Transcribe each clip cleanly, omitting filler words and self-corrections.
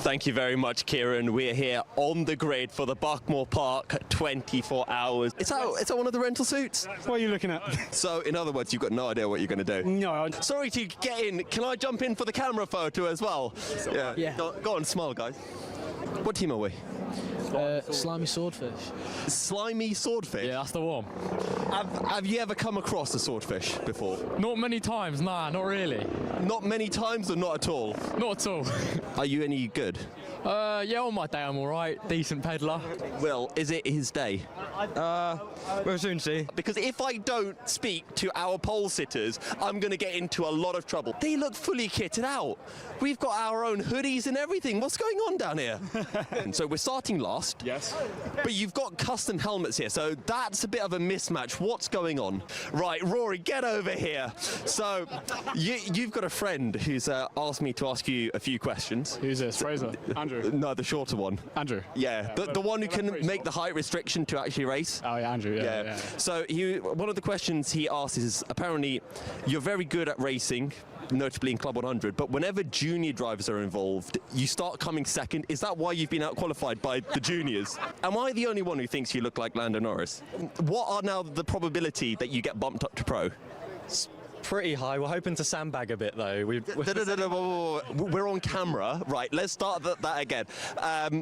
Thank you very much, Kieran. We're here on the grid for the Buckmore Park 24 hours. Is that one of the rental suits? What are you looking at? So, in other words, you've got no idea what you're going to do? No. Sorry to get in. Can I jump in for the camera photo as well? Yeah. Go on, smile, guys. What team are we? Slimy swordfish. Slimy swordfish? Yeah, that's the one. Have you ever come across a swordfish before? Not many times, nah, not really. Not many times or not at all? Not at all. Are you any good? Yeah, on my day I'm alright. Decent peddler. Well, is it his day? We'll soon see. Because if I don't speak to our pole sitters, I'm going to get into a lot of trouble. They look fully kitted out. We've got our own hoodies and everything. What's going on down here? And so we're starting last. Yes. But you've got custom helmets here, so that's a bit of a mismatch. What's going on? Right, Rory, get over here. So you've got a friend who's asked me to ask you a few questions. Who's this? Fraser? Andrew? No, the shorter one. Andrew? Yeah, the one who can make the height restriction to actually race. Oh, yeah, Andrew, yeah. So one of the questions he asked is, apparently you're very good at racing, notably in Club 100, but whenever junior drivers are involved, you start coming second. Is that why you've been out-qualified by the juniors? Am I the only one who thinks you look like Lando Norris? What are now the probability that you get bumped up to pro? Pretty high. We're hoping to sandbag a bit, though. We're on camera. Right, let's start that again.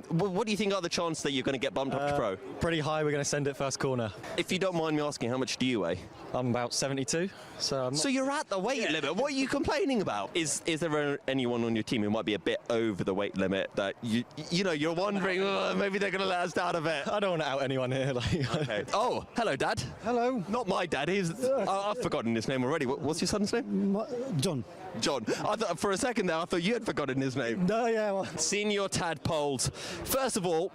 What do you think are the chances that you're going to get bumped up to pro? Pretty high. We're going to send it first corner. If you don't mind me asking, how much do you weigh? I'm about 72, so I'm not... So you're at the weight limit. What are you complaining about? Is there anyone on your team who might be a bit over the weight limit that you're wondering, maybe they're going to let us down a bit? I don't want to out anyone here. Okay. Oh, hello, Dad. Hello. Not my dad. I've forgotten his name already. What's your son's name? John. John. I thought, for a second there, I thought you had forgotten his name. No, yeah. Well. Senior tadpoles. First of all,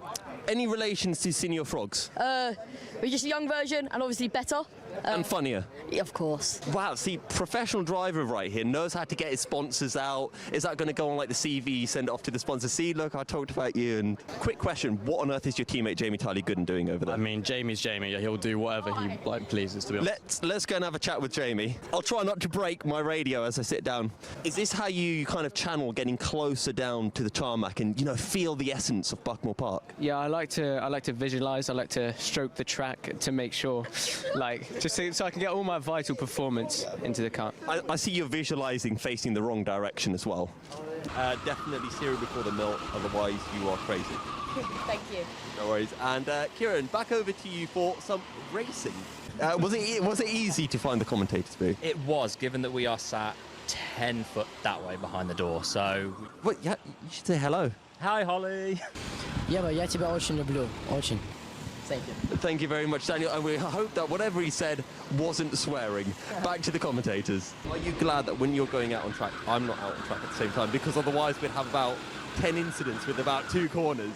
any relations to senior frogs? We're just a young version and obviously better. And funnier? Yeah, of course. Wow, see, professional driver right here, knows how to get his sponsors out. Is that going to go on like the CV, send it off to the sponsor? See, look, I talked about you. And quick question, what on earth is your teammate Jamie Tiley Gooden doing over there? I mean, Jamie's Jamie. He'll do whatever he pleases, to be honest. Let's go and have a chat with Jamie. I'll try not to break my radio as I sit down. Is this how you kind of channel getting closer down to the tarmac and, feel the essence of Buckmore Park? Yeah, I like to visualize. I like to stroke the track to make sure, just so I can get all my vital performance into the car. I see you're visualizing facing the wrong direction as well. Definitely cereal before the milk, otherwise you are crazy. Thank you. No worries. And Kieran, back over to you for some racing. Was it easy to find the commentator's booth? It was, given that we are sat 10 foot that way behind the door, so... Well, yeah, you should say hello. Hi, Holly. Yeah, but я тебя очень люблю. Очень. Thank you. Thank you very much, Daniel, and we hope that whatever he said wasn't swearing. Back to the commentators. Are you glad that when you're going out on track, I'm not out on track at the same time? Because otherwise we'd have about 10 incidents with about 2 corners.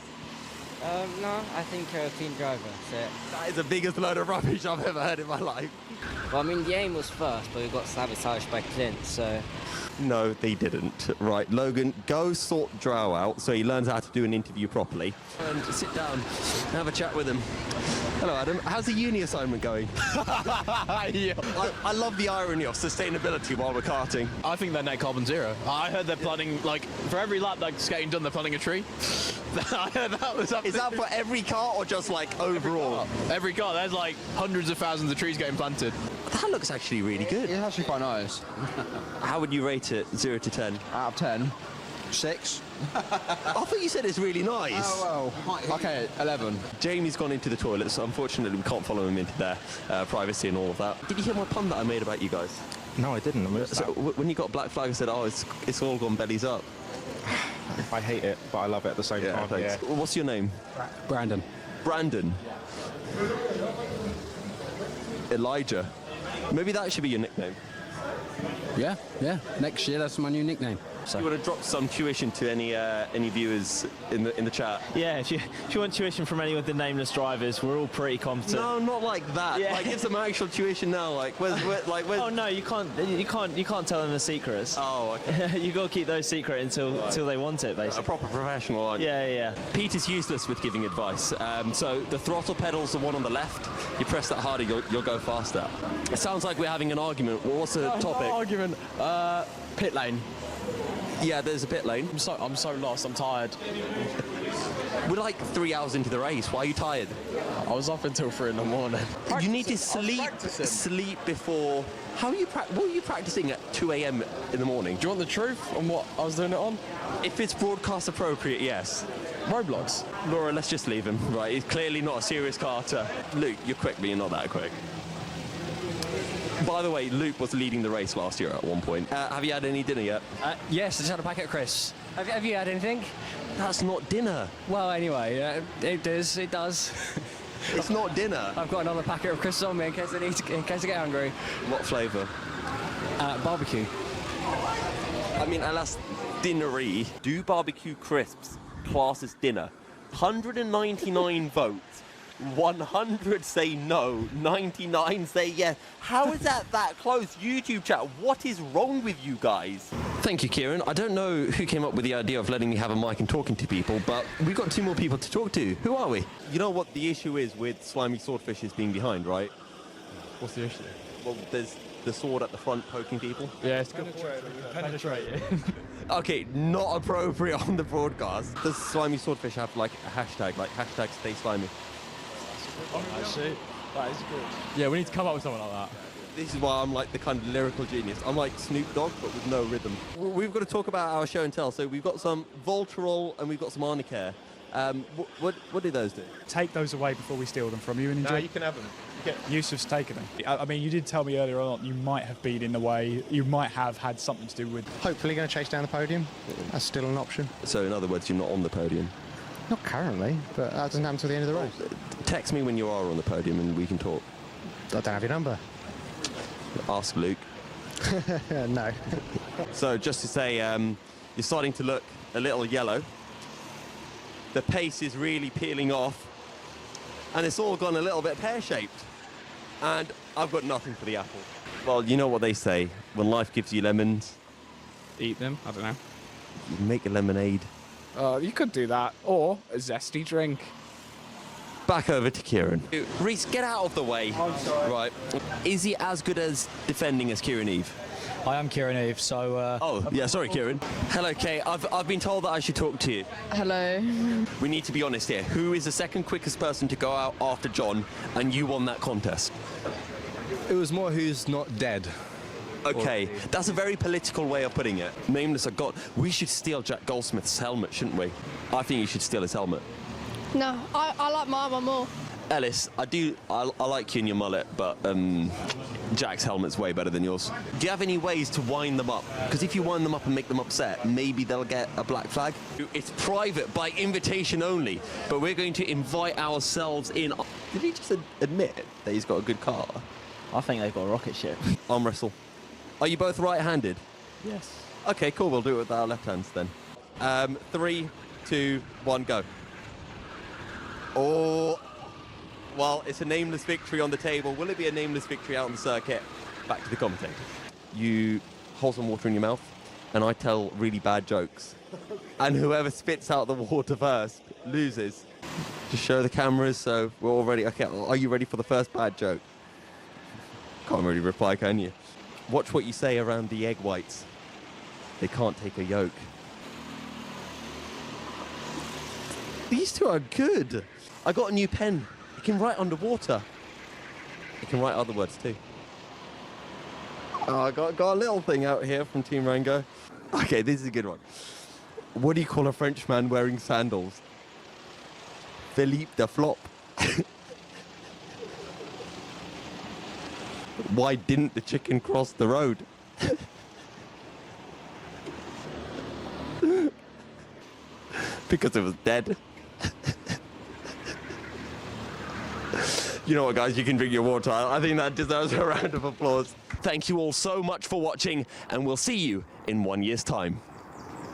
No, I think you're a clean driver, so... That is the biggest load of rubbish I've ever heard in my life. Well, I mean, the aim was first, but we got sabotaged by Clint, so... No, they didn't. Right, Logan, go sort Drow out so he learns how to do an interview properly. And sit down and have a chat with him. Hello, Adam. How's the uni assignment going? Yeah. I love the irony of sustainability while we're karting. I think they're net carbon zero. I heard they're planting, for every lap that's getting done, they're planting a tree. I heard that was up. Is that for every car or just overall? Every car. There's hundreds of thousands of trees getting planted. That looks actually really good. It's actually quite nice. How would you rate it, 0 to 10? Out of 10, 6. I thought you said it's really nice. Oh, well. Okay, 11. Jamie's gone into the toilet, so unfortunately we can't follow him into their privacy and all of that. Did you hear my pun that I made about you guys? No, I didn't. So when you got Black Flag, I said, oh, it's all gone bellies up. I hate it, but I love it at the same time. Thanks. Yeah. What's your name? Brandon. Brandon? Elijah? Maybe that should be your nickname. Yeah. Next year, that's my new nickname. So you want to drop some tuition to any viewers in the chat? Yeah, if you want tuition from any of the nameless drivers, we're all pretty competent. No, not like that. Yeah. Give some actual tuition now. Where's Oh no, you can't tell them the secrets. Oh, okay. You got to keep those secret until they want it, basically. A proper professional, aren't you? Yeah. Pete is useless with giving advice. So the throttle pedal's the one on the left. You press that harder, you'll go faster. It sounds like we're having an argument. What's the topic? Argument. Pit lane. Yeah, there's a pit lane. I'm so lost. I'm tired. We're like 3 hours into the race. Why are you tired? I was up until 3 in the morning. You need to sleep before. What are you practicing at 2 a.m. in the morning? Do you want the truth on what I was doing it on? If it's broadcast appropriate, yes. Roblox. Laura, let's just leave him. Right, he's clearly not a serious karter. Luke, you're quick, but you're not that quick. By the way, Luke was leading the race last year at one point. Have you had any dinner yet? Yes, I just had a packet of crisps. Have you had anything? That's not dinner. Well, anyway, it does. It does. It's not dinner. I've got another packet of crisps on me in case I get hungry. What flavour? Barbecue. I mean, alas, dinnery. Do barbecue crisps class as dinner? 199 votes. 100 say no, 99 say yes. How is that close? YouTube chat, what is wrong with you guys? Thank you, Kieran. I don't know who came up with the idea of letting me have a mic and talking to people, but we've got 2 more people to talk to. Who are we? You know what the issue is with slimy swordfishes being behind, right? What's the issue? Well, there's the sword at the front poking people. Yeah, it's good. Penetrate. Okay, not appropriate on the broadcast. Does slimy swordfish have like a hashtag, like hashtag stay slimy? Actually, that is good. Yeah, we need to come up with something like that. This is why I'm like the kind of lyrical genius. I'm like Snoop Dogg, but with no rhythm. We've got to talk about our show and tell. So we've got some Voltarol and we've got some Arnicare. What do those do? Take those away before we steal them from you and enjoy. No, you can have them. Yusuf's taken them. I mean, you did tell me earlier on you might have been in the way. You might have had something to do with. Hopefully going to chase down the podium. That's still an option. So in other words, you're not on the podium? Not currently, but that doesn't happen until the end of the race. Text me when you are on the podium and we can talk. I don't have your number. Ask Luke. No. So just to say, you're starting to look a little yellow. The pace is really peeling off. And it's all gone a little bit pear-shaped. And I've got nothing for the apple. Well, you know what they say. When life gives you lemons, Eat them. I don't know. you make a lemonade. You could do that, or a zesty drink. Back over to Kieran. Reese, get out of the way. I'm sorry. Right. Is he as good as defending as Kieran Eve? I am Kieran Eve, so... Oh, yeah, sorry, Kieran. Hello, Kay. I've been told that I should talk to you. Hello. We need to be honest here. Who is the second quickest person to go out after John, and you won that contest? It was more who's not dead. Okay, that's a very political way of putting it. Nameless of God. We should steal Jack Goldsmith's helmet, shouldn't we? I think you should steal his helmet. No, I like my one more. Ellis, I like you and your mullet, but Jack's helmet's way better than yours. Do you have any ways to wind them up? Because if you wind them up and make them upset, maybe they'll get a black flag. It's private, by invitation only, but we're going to invite ourselves in. Did he just admit that he's got a good car? I think they've got a rocket ship. Arm wrestle. Are you both right-handed? Yes. Okay, cool. We'll do it with our left hands then. 3, 2, 1, go. Oh, well, it's a nameless victory on the table. Will it be a nameless victory out on the circuit? Back to the commentator. You hold some water in your mouth, and I tell really bad jokes. And whoever spits out the water first loses. Just show the cameras, so we're all ready. Okay, are you ready for the first bad joke? Can't really reply, can you? Watch what you say around the egg whites. They can't take a yolk. These two are good. I got a new pen. It can write underwater. It can write other words too. Oh, I got a little thing out here from Team Rango. Okay, this is a good one. What do you call a Frenchman wearing sandals? Philippe the Flop. Why didn't the chicken cross the road? Because it was dead. You know what, guys? You can drink your water. I think that deserves a round of applause. Thank you all so much for watching, and we'll see you in 1 year's time.